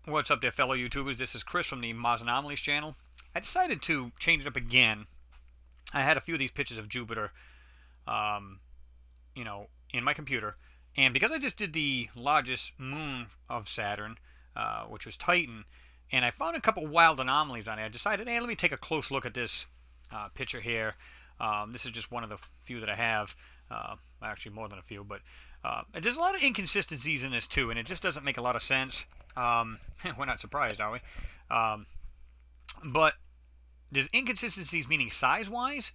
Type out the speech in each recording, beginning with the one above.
What's up there, fellow YouTubers? This is Chris from the ANOMALIES channel. I decided to change it up again. I had a few of these pictures of Jupiter, um, in my computer. And because I just did the largest moon of Saturn, which was Titan, and I found a couple wild anomalies on it, I decided, hey, let me take a close look at this picture here. This is just one of the few that I have. Actually, more than a few, but there's a lot of inconsistencies in this too, and it just doesn't make a lot of sense. We're not surprised, are we? But there's inconsistencies meaning size-wise,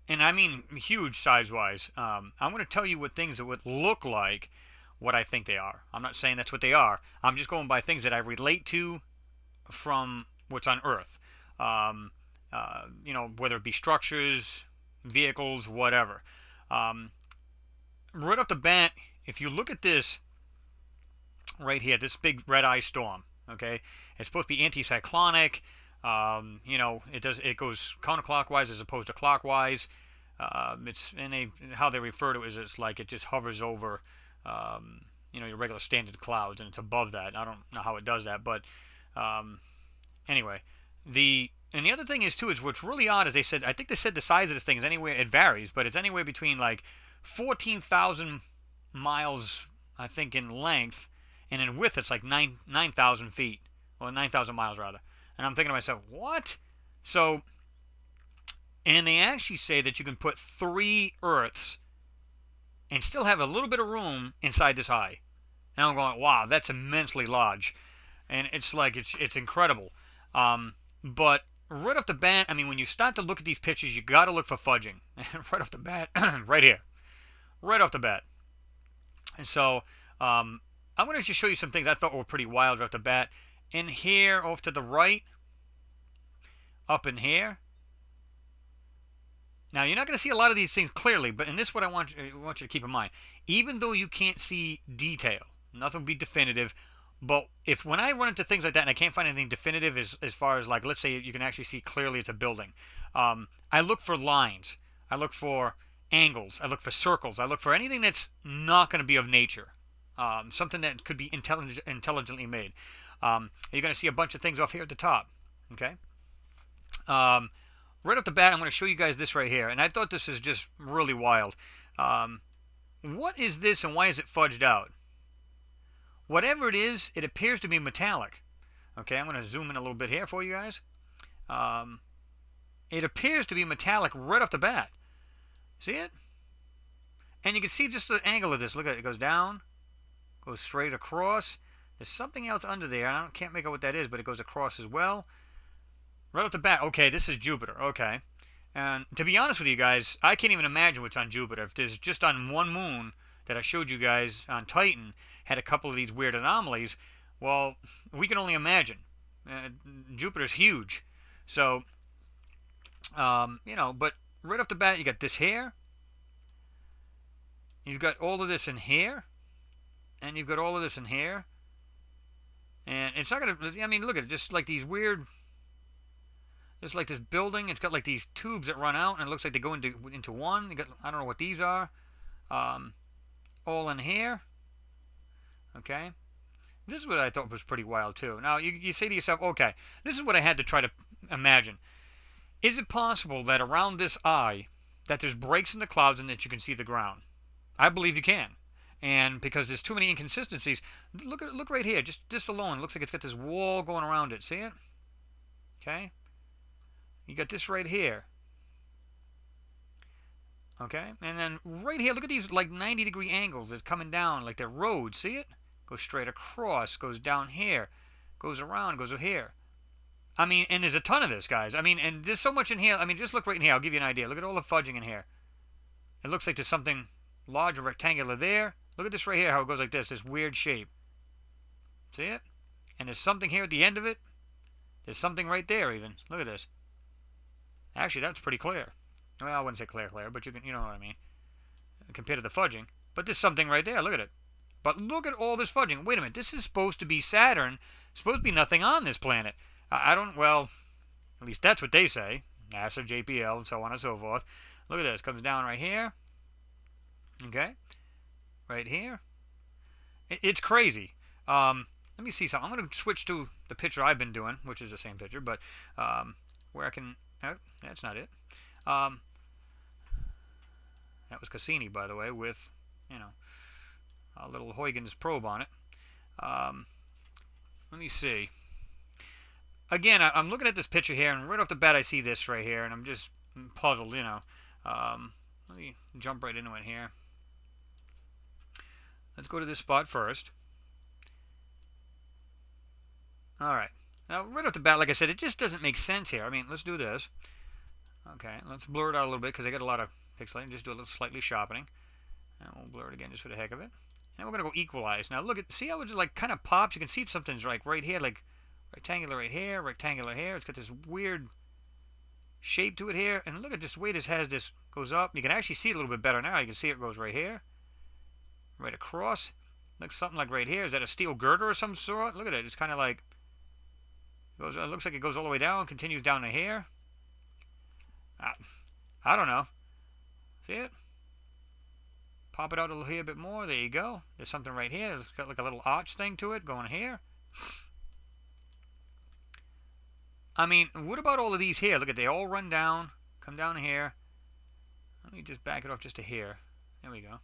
and I mean huge size-wise. I'm going to tell you what things that would look like what I think they are. I'm not saying that's what they are. I'm just going by things that I relate to from what's on Earth. Whether it be structures, vehicles, whatever. Right off the bat, if you look at this right here, this big red eye storm, okay, it's supposed to be anticyclonic. It goes counterclockwise as opposed to clockwise. How they refer to it is it's like it just hovers over your regular standard clouds, and it's above that. I don't know how it does that, but anyway, the other thing is too is what's really odd is I think they said the size of this thing is anywhere, it varies, but it's anywhere between like 14,000 miles, I think, in length, and in width it's like 9,000 feet, or 9,000 miles rather. And I'm thinking to myself, what? So, and they actually say that you can put 3 Earths and still have a little bit of room inside this eye. And I'm going, wow, that's immensely large. And it's like, it's incredible. But right off the bat, I mean, when you start to look at these pictures, you got to look for fudging. Right off the bat, right here. Right off the bat. And so, I'm going to just show you some things I thought were pretty wild right off the bat. In here, off to the right, up in here. Now, you're not going to see a lot of these things clearly, but in this, what I want you to keep in mind. Even though you can't see detail, nothing will be definitive, but when I run into things like that and I can't find anything definitive as far as, like, let's say you can actually see clearly it's a building, I look for lines. I look for angles. I look for circles. I look for anything that's not going to be of nature. Something that could be intelligently made. You're going to see a bunch of things off here at the top. Okay? Right off the bat, I'm going to show you guys this right here. And I thought this is just really wild. What is this and why is it fudged out? Whatever it is, it appears to be metallic. Okay, I'm going to zoom in a little bit here for you guys. It appears to be metallic right off the bat. See it? And you can see just the angle of this. Look at it. It goes down, goes straight across. There's something else under there. I can't make out what that is, but it goes across as well. Right off the bat, okay, this is Jupiter. Okay. And to be honest with you guys, I can't even imagine what's on Jupiter. If there's just on one moon that I showed you guys on Titan had a couple of these weird anomalies, well, we can only imagine. Jupiter's huge. So, but right off the bat, you got this here. You've got all of this in here. And you've got all of this in here. And it's not going to, I mean, look at it, just like these weird, just like this building, it's got like these tubes that run out, and it looks like they go into one. You got, I don't know what these are. All in here. Okay. This is what I thought was pretty wild, too. Now, you say to yourself, okay, this is what I had to try to imagine. Is it possible that around this eye, that there's breaks in the clouds and that you can see the ground? I believe you can. And because there's too many inconsistencies, look right here. Just this alone, it looks like it's got this wall going around it. See it? Okay. You got this right here. Okay. And then right here, look at these like 90-degree angles that's coming down like they're roads. See it? Goes straight across, goes down here, goes around, goes here. I mean, and there's a ton of this, guys. I mean, and there's so much in here. I mean, just look right in here. I'll give you an idea. Look at all the fudging in here. It looks like there's something large or rectangular there. Look at this right here, how it goes like this weird shape. See it? And there's something here at the end of it. There's something right there even. Look at this. Actually, that's pretty clear. Well, I wouldn't say clear, but you know what I mean. Compared to the fudging. But there's something right there. Look at it. But look at all this fudging. Wait a minute. This is supposed to be Saturn. Supposed to be nothing on this planet. Well, at least that's what they say. NASA, JPL, and so on and so forth. Look at this. Comes down right here. Okay. Right here. It's crazy. let me see something. I'm going to switch to the picture I've been doing, which is the same picture, but where I can... Oh, that's not it. That was Cassini, by the way, with, you know, a little Huygens probe on it. Let me see. Again, I'm looking at this picture here, and right off the bat I see this right here, and I'm just puzzled, you know. Let me jump right into it here. Let's go to this spot first. Alright. Now, right off the bat, like I said, it just doesn't make sense here. I mean, let's do this. Okay, let's blur it out a little bit because I got a lot of pixelating. Just do a little slightly sharpening. And we'll blur it again just for the heck of it. And we're going to go equalize. Now, look at, see how it like kind of pops? You can see something's like right here, like rectangular right here, rectangular here. It's got this weird shape to it here. And look at this way this has this goes up. You can actually see it a little bit better now. You can see it goes right here, right across. Looks something like right here. Is that a steel girder or some sort? Look at it. It's kind of like goes. It looks like it goes all the way down, continues down to here. I don't know. See it? Pop it out a little here a bit more. There you go. There's something right here. It's got like a little arch thing to it going here. I mean, what about all of these here? Look at, they all run down, come down here. Let me just back it off just to here. There we go.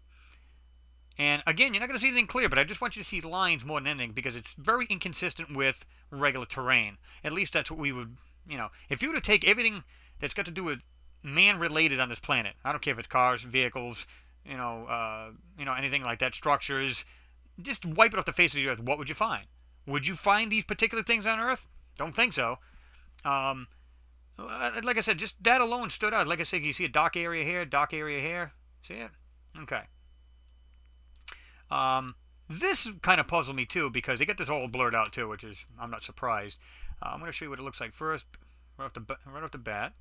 And again, you're not going to see anything clear, but I just want you to see lines more than anything because it's very inconsistent with regular terrain. At least that's what we would, you know, if you were to take everything that's got to do with man-related on this planet, I don't care if it's cars, vehicles, you know, anything like that, structures, just wipe it off the face of the earth. What would you find? Would you find these particular things on Earth? Don't think so. Like I said, just that alone stood out. Like I said, you see a dark area here, dark area here. See it? Okay. This kind of puzzled me too because they get this all blurred out too, which is, I'm not surprised. I'm going to show you what it looks like first, right off the bat.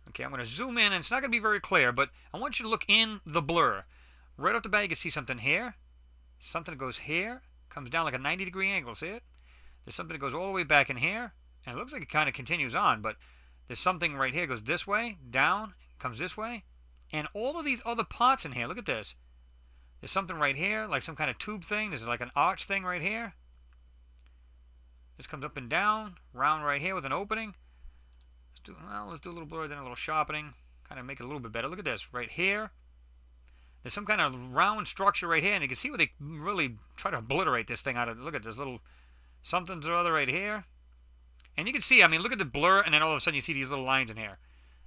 Okay, I'm going to zoom in, and it's not going to be very clear, but I want you to look in the blur. Right off the bat, you can see something here, something that goes here, comes down like a 90-degree angle, see it? There's something that goes all the way back in here, and it looks like it kind of continues on, but there's something right here goes this way, down, comes this way, and all of these other parts in here, look at this. There's something right here, like some kind of tube thing. There's like an arch thing right here. This comes up and down, round right here with an opening. Let's do a little blur, then a little sharpening, kind of make it a little bit better. Look at this, right here. There's some kind of round structure right here, and you can see where they really try to obliterate this thing out of. Look at this little something or other right here. And you can see, I mean, look at the blur, and then all of a sudden you see these little lines in here.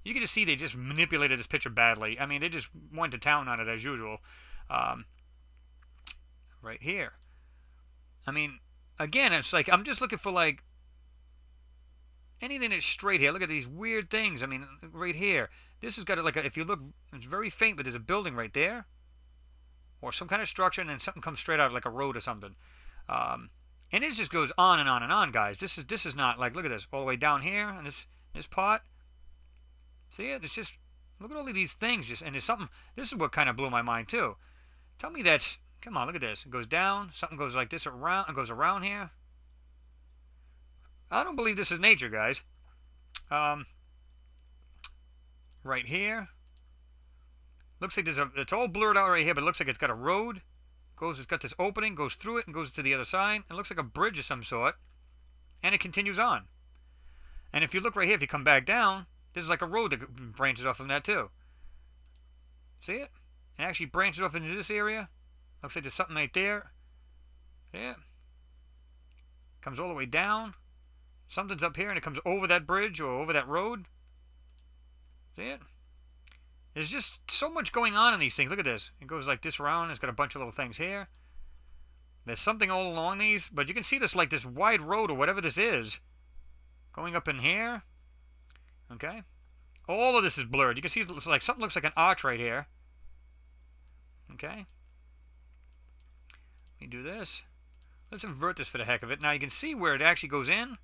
You can just see they just manipulated this picture badly. I mean, they just went to town on it as usual. Right here. I mean, again, it's like, I'm just looking for like, anything that's straight here. Look at these weird things. I mean, right here. This has got like a, if you look, it's very faint, but there's a building right there. Or some kind of structure, and then something comes straight out like a road or something. And it just goes on and on and on, guys. This is not like, look at this, all the way down here, and this part. See it? It's just, look at all of these things. Just, and there's something, this is what kind of blew my mind too. Tell me that's, come on, look at this. It goes down, something goes like this around, and goes around here. I don't believe this is nature, guys. Right here. Looks like there's a, it's all blurred out right here, but it looks like it's got a road. It's got this opening, goes through it, and goes to the other side. It looks like a bridge of some sort. And it continues on. And if you look right here, if you come back down, there's like a road that branches off from that too. See it? It actually branches off into this area. Looks like there's something right there. Yeah. Comes all the way down. Something's up here, and it comes over that bridge or over that road. See it? There's just so much going on in these things. Look at this. It goes like this around. It's got a bunch of little things here. There's something all along these, but you can see this like this wide road or whatever this is going up in here. Okay? All of this is blurred. You can see it's like something looks like an arch right here. Okay? Let me do this. Let's invert this for the heck of it. Now you can see where it actually goes in.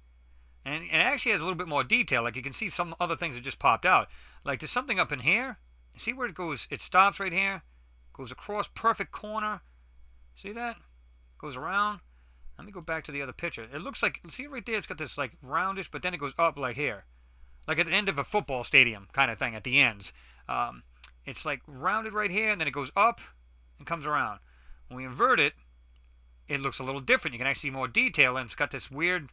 And it actually has a little bit more detail. Like you can see some other things that just popped out. Like there's something up in here. See where it goes? It stops right here. Goes across, perfect corner. See that? Goes around. Let me go back to the other picture. It looks like, see right there? It's got this like roundish, but then it goes up like here. Like at the end of a football stadium kind of thing at the ends. It's like rounded right here, and then it goes up and comes around. When we invert it, it looks a little different. You can actually see more detail, and it's got this weird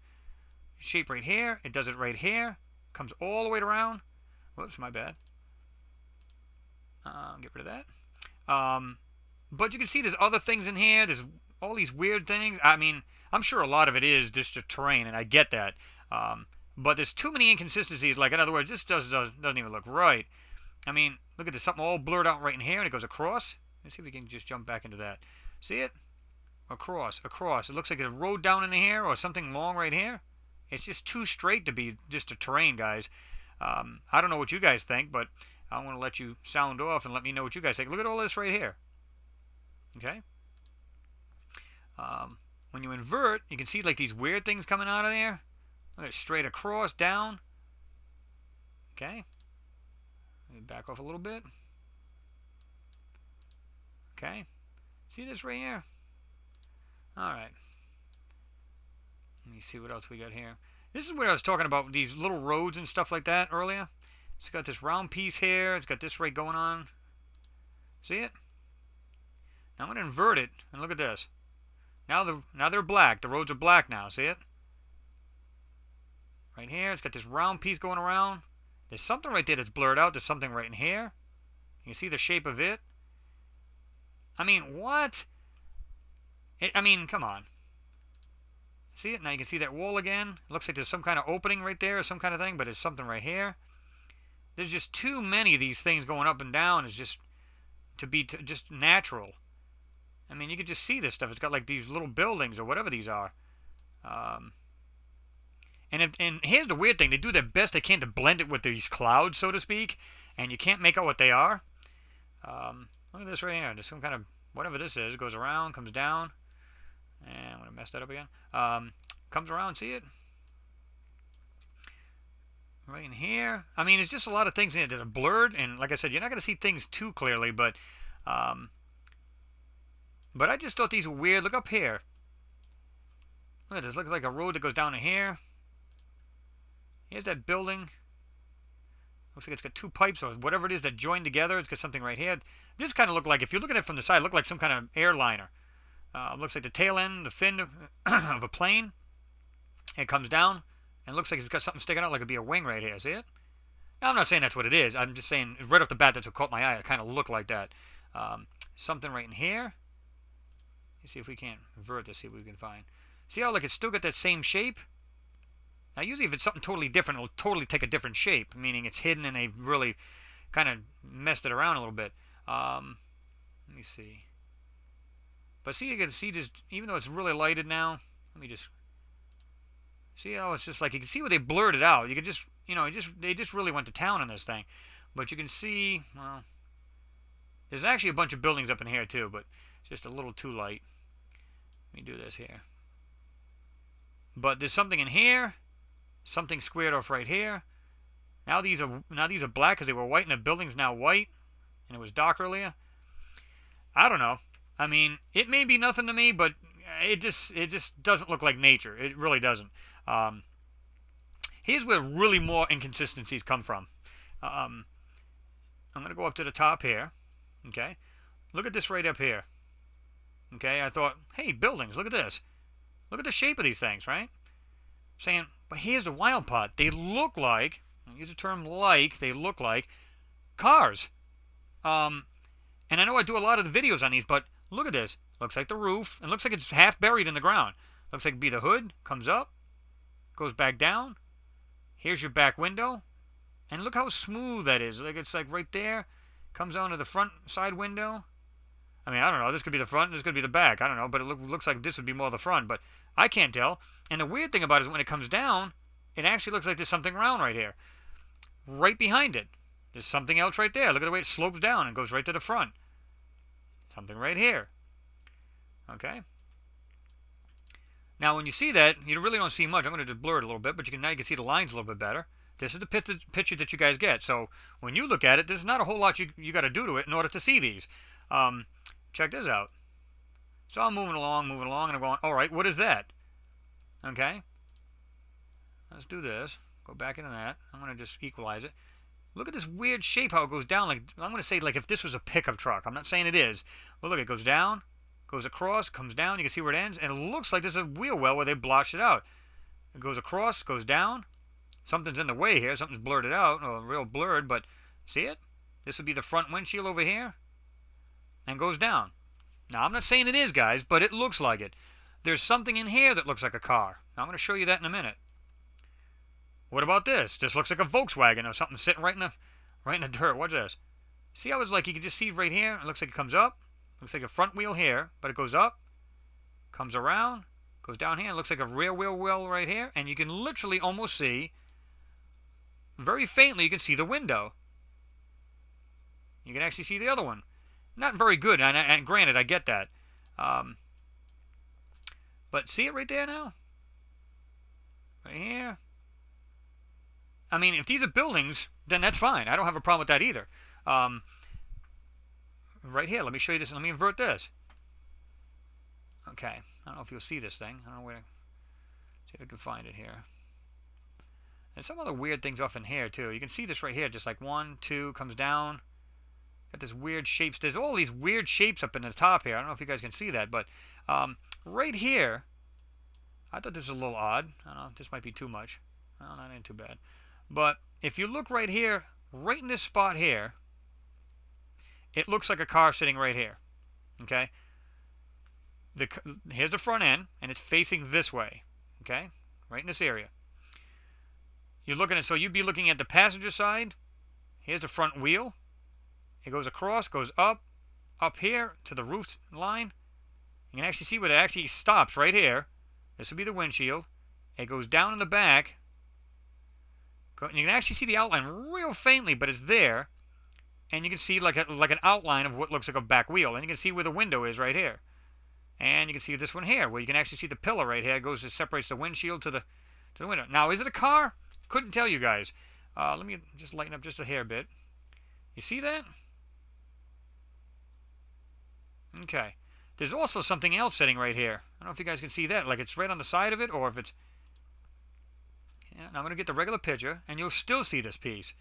shape right here. It does it right here. Comes all the way around. Whoops, my bad. Get rid of that. But you can see there's other things in here. There's all these weird things. I mean, I'm sure a lot of it is just the terrain, and I get that. But there's too many inconsistencies. Like, in other words, this doesn't even look right. I mean, look at this. Something all blurred out right in here, and it goes across. Let's see if we can just jump back into that. See it? Across. It looks like a road down in here or something long right here. It's just too straight to be just a terrain, guys. I don't know what you guys think, but I want to let you sound off and let me know what you guys think. Look at all this right here. Okay? When you invert, you can see like these weird things coming out of there. Look at it, straight across, down. Okay? Let me back off a little bit. Okay? See this right here? Alright. Let me see what else we got here. This is where I was talking about these little roads and stuff like that earlier. It's got this round piece here. It's got this right going on. See it? Now I'm going to invert it, and look at this. Now they're black. The roads are black now. See it? Right here, it's got this round piece going around. There's something right there that's blurred out. There's something right in here. You can see the shape of it. I mean, what? I mean, come on. See it? Now you can see that wall again. It looks like there's some kind of opening right there or some kind of thing, but it's something right here. There's just too many of these things going up and down. It's just to be just natural. I mean, you can just see this stuff. It's got like these little buildings or whatever these are. And here's the weird thing. They do their best they can to blend it with these clouds, so to speak, and you can't make out what they are. Look at this right here. There's some kind of, whatever this is, goes around, comes down. And I'm going to mess that up again. Comes around, see it? Right in here. I mean, it's just a lot of things in here that are blurred. And like I said, you're not going to see things too clearly. But I just thought these were weird. Look up here. Look at this. Looks like a road that goes down to here. Here's that building. Looks like it's got two pipes or whatever it is that join together. It's got something right here. This kind of looked like, if you look at it from the side, it looked like some kind of airliner. Looks like the tail end, the fin of a plane. It comes down, and it looks like it's got something sticking out like it'd be a wing right here. See it? Now, I'm not saying that's what it is. I'm just saying, right off the bat, that's what caught my eye. It kind of looked like that. Something right in here. Let's see if we can invert this, see what we can find. See how, like, it's still got that same shape? Now, usually if it's something totally different, it'll totally take a different shape, meaning it's hidden and they've really kind of messed it around a little bit. Let me see. But see, you can see this, even though it's really lighted now, let me just, see how it's just like, you can see where they blurred it out. You can just, you know, they just really went to town on this thing. But you can see, well, there's actually a bunch of buildings up in here too, but it's just a little too light. Let me do this here. But there's something in here, something squared off right here. Now these are black because they were white, and the building's now white, and it was dark earlier. I don't know. I mean, it may be nothing to me, but it just doesn't look like nature. It really doesn't. Here's where really more inconsistencies come from. I'm going to go up to the top here. Okay? Look at this right up here. Okay? I thought, hey, buildings, look at this. Look at the shape of these things, right? Saying, but here's the wild part. They look like, I'll use the term like, they look like cars. And I know I do a lot of the videos on these, but look at this. Looks like the roof. It looks like it's half buried in the ground. Looks like it'd be the hood. Comes up. Goes back down. Here's your back window. And look how smooth that is. Like, it's like right there. Comes onto the front side window. I mean, I don't know. This could be the front. This could be the back. I don't know. But it looks like this would be more the front. But I can't tell. And the weird thing about it is when it comes down, it actually looks like there's something round right here. Right behind it. There's something else right there. Look at the way it slopes down and goes right to the front. Something right here. Okay? Now, when you see that, you really don't see much. I'm going to just blur it a little bit, but now you can see the lines a little bit better. This is the picture that you guys get. So, when you look at it, there's not a whole lot you got to do to it in order to see these. Check this out. So, I'm moving along, and I'm going, all right, what is that? Okay? Let's do this. Go back into that. I'm going to just equalize it. Look at this weird shape, how it goes down. Like, I'm going to say, like, if this was a pickup truck. I'm not saying it is. But look, it goes goes across, comes down. You can see where it ends, and it looks like there's a wheel well where they blotched it out. It goes across, goes down. Something's in the way here. Something's blurred it out, or real blurred, but see it? This would be the front windshield over here, and goes down. Now, I'm not saying it is, guys, but it looks like it. There's something in here that looks like a car. Now, I'm going to show you that in a minute. What about this? This looks like a Volkswagen or something sitting right in the dirt. What's this? See how it's like you can just see right here? It looks like it comes up. Looks like a front wheel here, but it goes up, comes around, goes down here. It looks like a rear wheel well right here, and you can literally almost see, very faintly, you can see the window. You can actually see the other one. Not very good, and granted, I get that. But see it right there now? Right here. I mean, if these are buildings, then that's fine. I don't have a problem with that either. Right here, let me show you this. Let me invert this. Okay. I don't know if you'll see this thing. I don't know where. See if I can find it here. There's some other weird things off in here, too. You can see this right here. Just like 1, 2, comes down. Got this weird shapes. There's all these weird shapes up in the top here. I don't know if you guys can see that, but right here, I thought this was a little odd. I don't know. This might be too much. Well, that ain't too bad. But if you look right here, right in this spot here, it looks like a car sitting right here. Okay? Here's the front end, and it's facing this way. Okay? Right in this area. You're looking at, so you'd be looking at the passenger side. Here's the front wheel. It goes across, goes up here to the roof line. You can actually see where it actually stops right here. This would be the windshield. It goes down in the back. And you can actually see the outline real faintly, but it's there. And you can see like an outline of what looks like a back wheel. And you can see where the window is right here. And you can see this one here, where you can actually see the pillar right here. It separates the windshield to the window. Now, is it a car? Couldn't tell you guys. Let me just lighten up just a hair bit. You see that? Okay. There's also something else sitting right here. I don't know if you guys can see that. Like it's right on the side of it, or if it's... Yeah, now I'm going to get the regular picture, and you'll still see this piece.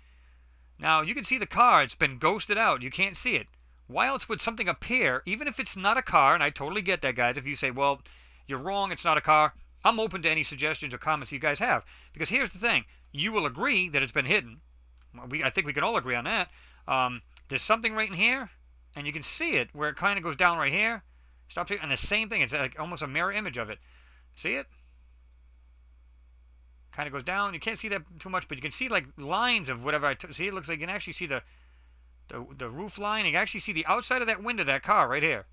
Now, you can see the car. It's been ghosted out. You can't see it. Why else would something appear, even if it's not a car, and I totally get that, guys, if you say, well, you're wrong, it's not a car. I'm open to any suggestions or comments you guys have. Because here's the thing. You will agree that it's been hidden. I think we can all agree on that. There's something right in here, and you can see it where it kind of goes down right here. Stops here, and the same thing. It's like almost a mirror image of it. See it? Kind of goes down. You can't see that too much, but you can see like lines of whatever see. It looks like you can actually see the roof line. You can actually see the outside of that window of that car right here.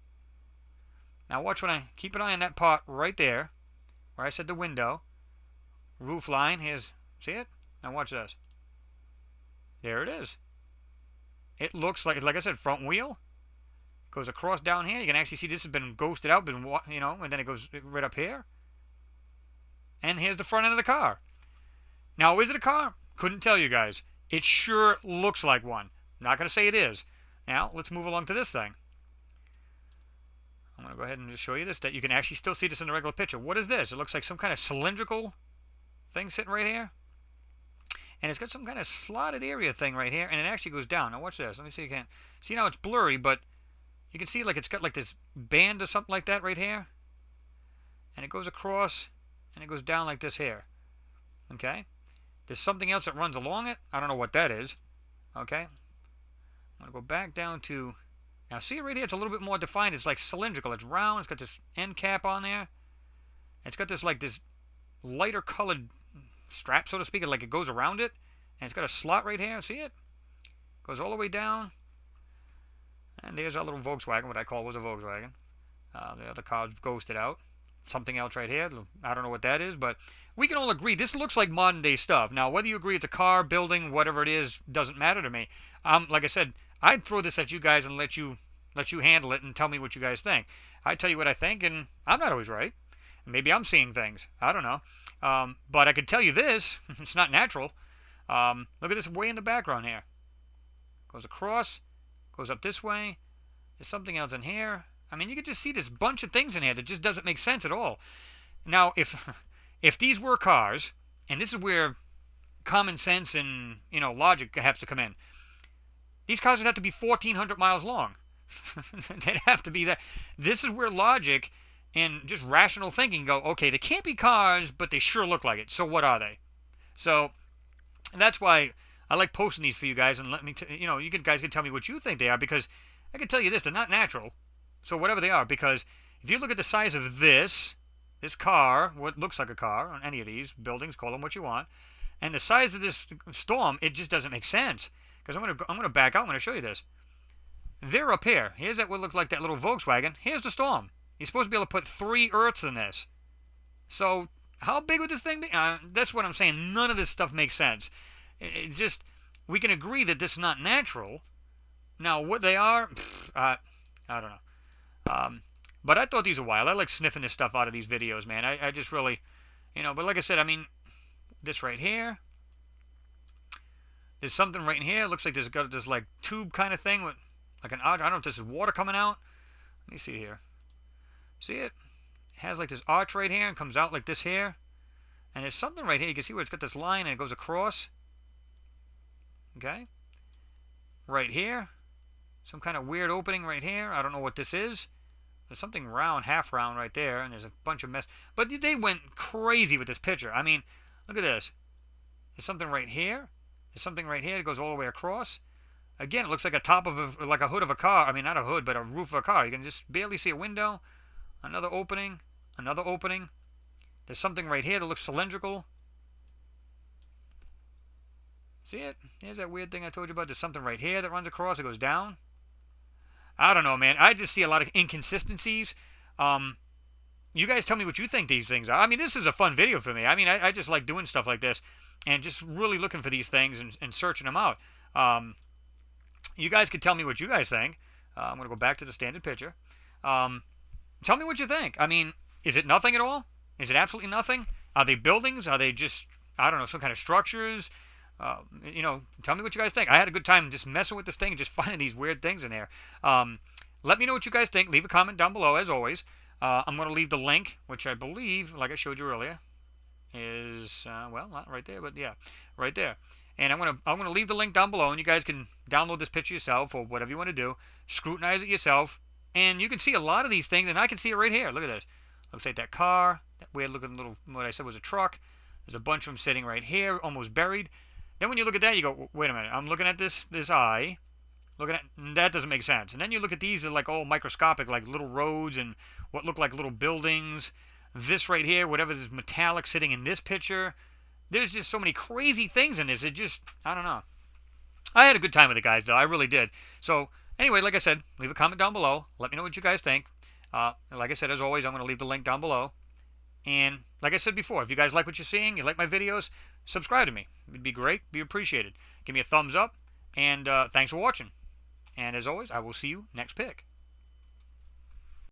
Now watch when I keep an eye on that part right there, where I said the window. Roof line. Here's, see it? Now watch this. There it is. It looks like I said, front wheel. Goes across down here. You can actually see this has been ghosted out, and then it goes right up here. And here's the front end of the car. Now, is it a car? Couldn't tell you guys. It sure looks like one. Not going to say it is. Now, let's move along to this thing. I'm going to go ahead and just show you this. That you can actually still see this in the regular picture. What is this? It looks like some kind of cylindrical thing sitting right here. And it's got some kind of slotted area thing right here. And it actually goes down. Now, watch this. Let me see if you can. See now it's blurry, but you can see like it's got like this band or something like that right here. And it goes across, and it goes down like this here. Okay? There's something else that runs along it. I don't know what that is. Okay? I'm going to go back down to... Now, see right here? It's a little bit more defined. It's like cylindrical. It's round. It's got this end cap on there. It's got this like this lighter colored strap, so to speak. Like it goes around it. And it's got a slot right here. See it? Goes all the way down. And there's our little Volkswagen. What I call was a Volkswagen. The other car's ghosted out. Something else right here. I don't know what that is, but we can all agree this looks like modern day stuff. Now, whether you agree it's a car, building, whatever it is, doesn't matter to me. Like I said, I'd throw this at you guys and let you handle it and tell me what you guys think. I tell you what I think, and I'm not always right. Maybe I'm seeing things. I don't know. But I could tell you this. It's not natural. Look at this way in the background here. Goes across. Goes up this way. There's something else in here. I mean, you can just see this bunch of things in here that just doesn't make sense at all. Now, if these were cars, and this is where common sense and logic have to come in, these cars would have to be 1,400 miles long. They'd have to be that. This is where logic and just rational thinking go, okay, they can't be cars, but they sure look like it. So what are they? So that's why I like posting these for you guys, and let me, you guys can tell me what you think they are, because I can tell you this, they're not natural. So whatever they are, because if you look at the size of this car, what looks like a car on any of these buildings, call them what you want, and the size of this storm, it just doesn't make sense. Because I'm gonna back out. I'm gonna show you this. They're up here. Here's that what looks like that little Volkswagen. Here's the storm. You're supposed to be able to put 3 Earths in this. So how big would this thing be? That's what I'm saying. None of this stuff makes sense. It's just, we can agree that this is not natural. Now, what they are, I don't know. But I thought these were wild. I like sniffing this stuff out of these videos, man. I just really, but like I said, I mean, this right here. There's something right in here. It looks like there's got this like tube kind of thing with like an arch. I don't know if this is water coming out. Let me see here. See it? It has like this arch right here and comes out like this here. And there's something right here. You can see where it's got this line and it goes across. Okay. Right here. Some kind of weird opening right here. I don't know what this is. There's something round, half round right there. And there's a bunch of mess. But they went crazy with this picture. I mean, look at this. There's something right here. There's something right here that goes all the way across. Again, it looks like a top of like a hood of a car. I mean, not a hood, but a roof of a car. You can just barely see a window. Another opening. Another opening. There's something right here that looks cylindrical. See it? There's that weird thing I told you about. There's something right here that runs across. It goes down. I don't know, man. I just see a lot of inconsistencies. You guys tell me what you think these things are. I mean, this is a fun video for me. I mean, I just like doing stuff like this and just really looking for these things and searching them out. You guys could tell me what you guys think. I'm going to go back to the standard picture. Tell me what you think. I mean, is it nothing at all? Is it absolutely nothing? Are they buildings? Are they just, I don't know, some kind of structures? Tell me what you guys think. I had a good time just messing with this thing and just finding these weird things in there. Let me know what you guys think. Leave a comment down below, as always. I'm going to leave the link, which I believe, like I showed you earlier, is, well, not right there, but yeah, right there. And I'm gonna leave the link down below, and you guys can download this picture yourself or whatever you want to do. Scrutinize it yourself, and you can see a lot of these things, and I can see it right here. Look at this. Looks like that car, that weird-looking little, what I said was a truck. There's a bunch of them sitting right here, almost buried. Then when you look at that, you go, wait a minute. I'm looking at this eye. Looking at that doesn't make sense. And then you look at these, they're like all microscopic, like little roads and what look like little buildings. This right here, whatever is metallic sitting in this picture. There's just so many crazy things in this. It just, I don't know. I had a good time with it, guys, though. I really did. So, anyway, like I said, leave a comment down below. Let me know what you guys think. Like I said, as always, I'm going to leave the link down below. And like I said before, if you guys like what you're seeing, you like my videos, subscribe to me. It'd be great. Be appreciated. Give me a thumbs up. And thanks for watching. And as always, I will see you next pick.